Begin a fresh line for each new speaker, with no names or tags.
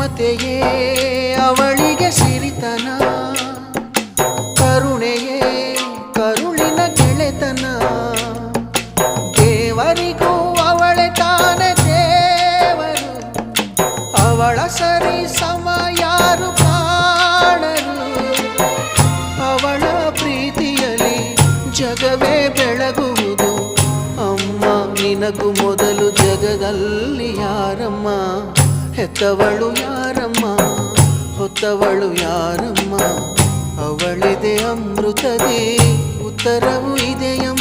ಮಮತೆಯೇ ಅವಳಿಗೆ ಸಿರಿತನ, ಕರುಣೆಯೇ ಕರುಳಿನ ಗೆಳೆತನ. ದೇವರಿಗೂ ಅವಳೆ ತಾನೆ ದೇವರು, ಅವಳ ಸರಿ ಸಮ ಯಾರು ಕಾಣರು. ಅವಳ ಪ್ರೀತಿಯಲ್ಲಿ ಜಗವೇ ಬೆಳಗುವುದು. ಅಮ್ಮ ನಿನಗೂ ಮೊದಲು ಜಗದಲ್ಲಿ ಯಾರಮ್ಮ, ಹೆತ್ತವಳು ಯಾರಮ್ಮ, ಹೊತ್ತವಳು ಯಾರಮ್ಮ. ಅವಳಿದೆ ಅಮೃತದೇ ಉತ್ತರವೂ ಇದೆಯಮ್ಮ.